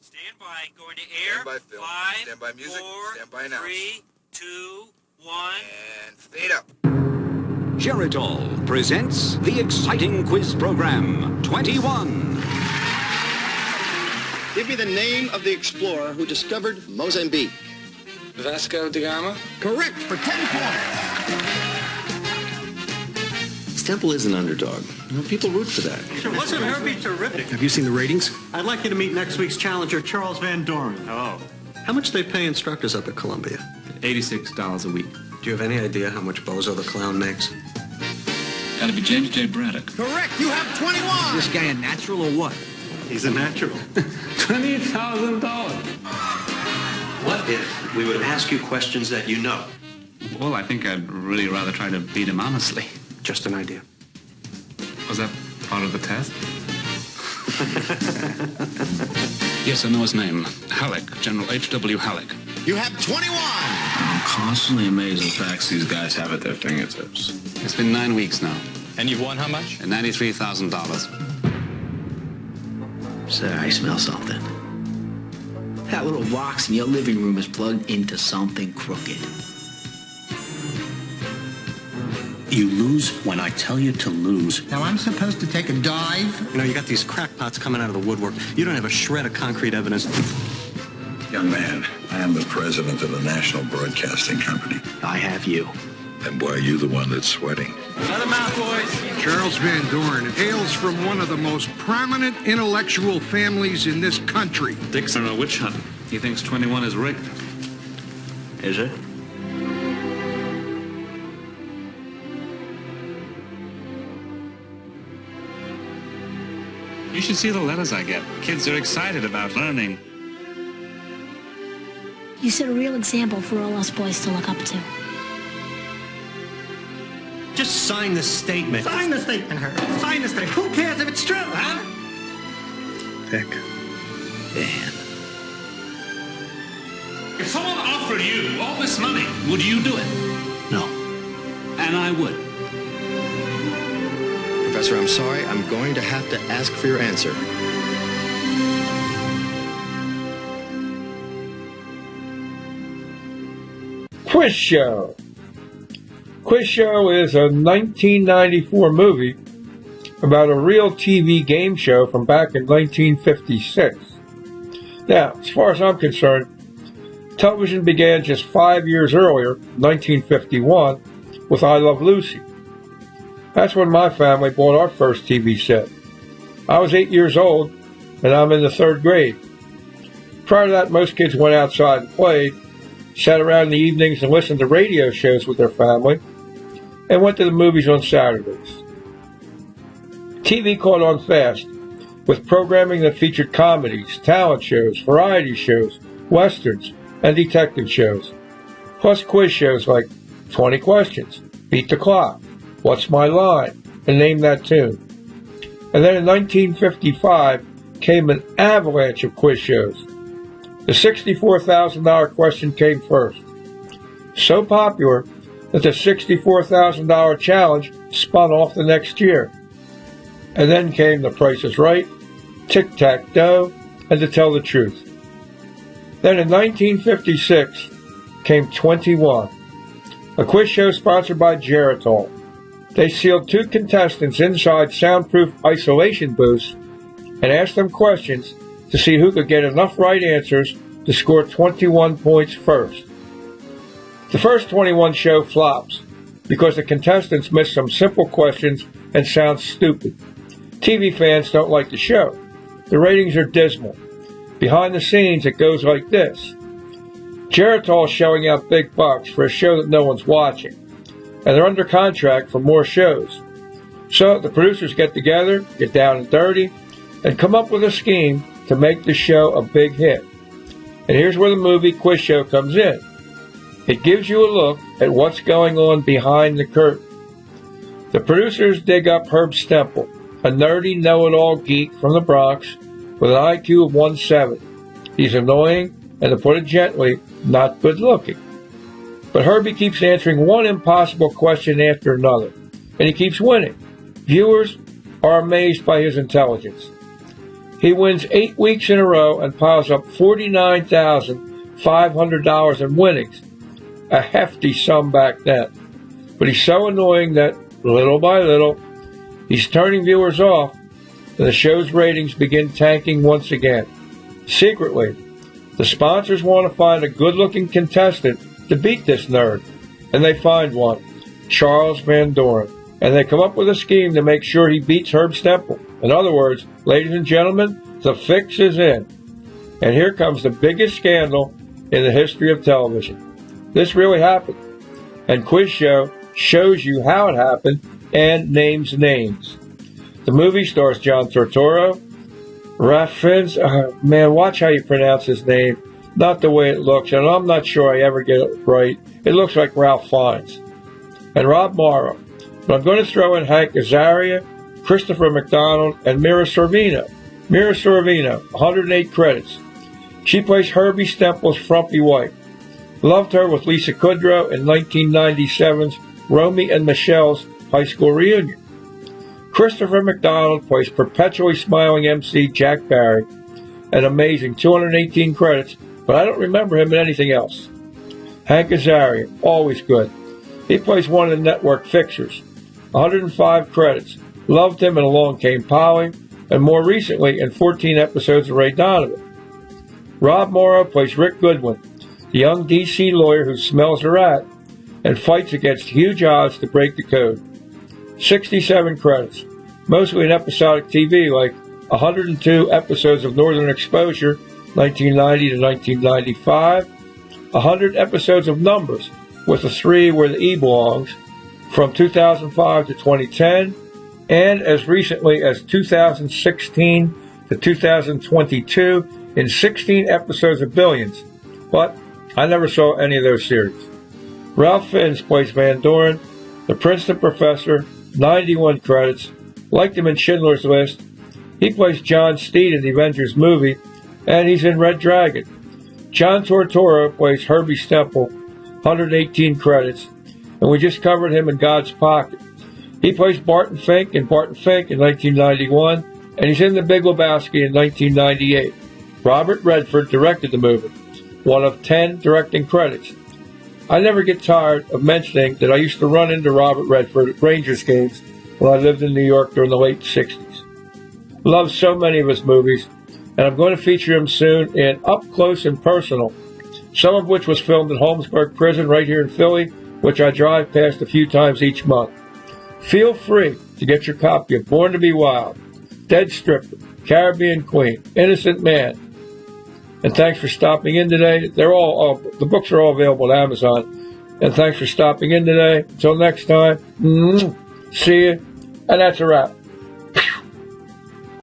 Stand by. Going to air. Stand by film. 5, Stand by music. 4, Stand by announce. 3, 2, 1. And fade up. Geritol presents the exciting quiz program, 21. Give me the name of the explorer who discovered Mozambique. Vasco da Gama? Correct for 10 points. Temple is an underdog. You know, people root for that. Sure, wasn't Herbie terrific? Have you seen the ratings? I'd like you to meet next week's challenger, Charles Van Doren. Oh. How much they pay instructors up at Columbia? $86 a week. Do you have any idea how much Bozo the Clown makes? Gotta be James J. Braddock. Correct. You have 21. This guy a natural or what? He's a natural. $20,000. What if we would ask you questions that you know? Well, I think I'd really rather try to beat him honestly. Just an idea. Was that part of the test? Yes, I know his name. Halleck, General H.W. Halleck. You have 21. I'm constantly amazed at the facts these guys have at their fingertips. It's been 9 weeks now. And you've won how much? $93,000. Sir, I smell something. That little box in your living room is plugged into something crooked. You lose when I tell you to lose. Now I'm supposed to take a dive? You know, you got these crackpots coming out of the woodwork. You don't have a shred of concrete evidence. Young man, I am the president of the National Broadcasting Company. I have you. And why are you the one that's sweating? Let him out, boys. Charles Van Doren hails from one of the most prominent intellectual families in this country. Dick's on a witch hunt. He thinks 21 is rigged. Is it? You should see the letters I get. Kids are excited about learning. You set a real example for all us boys to look up to. Just sign the statement. Sign the statement, Herb. Sign the statement. Who cares if it's true, huh? Dick. Man. If someone offered you all this money, would you do it? No. And I would. Professor, I'm sorry. I'm going to have to ask for your answer. Quiz Show. Quiz Show is a 1994 movie about a real TV game show from back in 1956. Now, as far as I'm concerned, television began just 5 years earlier, 1951, with I Love Lucy. That's when my family bought our first TV set. I was 8 years old, and I'm in the 3rd grade. Prior to that, most kids went outside and played, sat around in the evenings and listened to radio shows with their family, and went to the movies on Saturdays. TV caught on fast, with programming that featured comedies, talent shows, variety shows, westerns, and detective shows, plus quiz shows like 20 Questions, Beat the Clock, What's My Line, and Name That Tune. And then in 1955 came an avalanche of quiz shows. The $64,000 question came first. So popular that the $64,000 challenge spun off the next year. And then came The Price is Right, Tic-Tac-Dough, and To Tell the Truth. Then in 1956 came 21, a quiz show sponsored by Geritol. They sealed 2 contestants inside soundproof isolation booths and asked them questions to see who could get enough right answers to score 21 points first. The first 21 show flops because the contestants missed some simple questions and sound stupid. TV fans don't like the show. The ratings are dismal. Behind the scenes, it goes like this. Geritol shelling out big bucks for a show that no one's watching, and they're under contract for more shows. So the producers get together, get down and dirty, and come up with a scheme to make the show a big hit. And here's where the movie Quiz Show comes in. It gives you a look at what's going on behind the curtain. The producers dig up Herb Stempel, a nerdy know-it-all geek from the Bronx with an IQ of 170. He's annoying, and to put it gently, not good-looking. But Herbie keeps answering one impossible question after another, and he keeps winning. Viewers are amazed by his intelligence. He wins 8 weeks in a row and piles up $49,500 in winnings, a hefty sum back then. But he's so annoying that, little by little, he's turning viewers off, and the show's ratings begin tanking once again. Secretly, the sponsors want to find a good-looking contestant to beat this nerd, and they find one, Charles Van Doren, and they come up with a scheme to make sure he beats Herb Stempel. In other words, ladies and gentlemen, the fix is in. And here comes the biggest scandal in the history of television. This really happened, and Quiz Show shows you how it happened and names names. The movie stars John Turturro, Ralph Fiennes, man, watch how you pronounce his name, not the way it looks, and I'm not sure I ever get it right. It looks like Ralph Fiennes. And Rob Morrow. But I'm going to throw in Hank Azaria, Christopher McDonald, and Mira Sorvino. Mira Sorvino, 108 credits. She plays Herbie Stempel's frumpy wife. Loved her with Lisa Kudrow in 1997's Romy and Michelle's high school reunion. Christopher McDonald plays perpetually smiling MC Jack Barry, an amazing 218 credits, but I don't remember him in anything else. Hank Azaria, always good. He plays one of the network fixers, 105 credits. Loved him in Along Came Polly, and more recently in 14 episodes of Ray Donovan. Rob Morrow plays Rick Goodwin, the young DC lawyer who smells a rat and fights against huge odds to break the code. 67 credits, mostly in episodic TV like 102 episodes of Northern Exposure, 1990 to 1995, 100 episodes of Numbers, with the 3 where the E belongs, from 2005 to 2010, and as recently as 2016 to 2022 in 16 episodes of Billions. But I never saw any of those series. Ralph Fiennes plays Van Doren, the Princeton professor, 91 credits. Liked him in Schindler's List. He plays John Steed in the Avengers movie, and he's in Red Dragon. John Turturro plays Herbie Stempel, 118 credits, and we just covered him in God's Pocket. He plays Barton Fink in Barton Fink in 1991, and he's in The Big Lebowski in 1998. Robert Redford directed the movie, one of 10 directing credits. I never get tired of mentioning that I used to run into Robert Redford at Rangers games when I lived in New York during the late 60s. Love so many of his movies, and I'm going to feature him soon in Up Close and Personal, some of which was filmed at Holmesburg Prison right here in Philly, which I drive past a few times each month. Feel free to get your copy of Born to Be Wild, Dead Stripper, Caribbean Queen, Innocent Man. And thanks for stopping in today. The books are all available at Amazon. And thanks for stopping in today. Until next time, see you. And that's a wrap.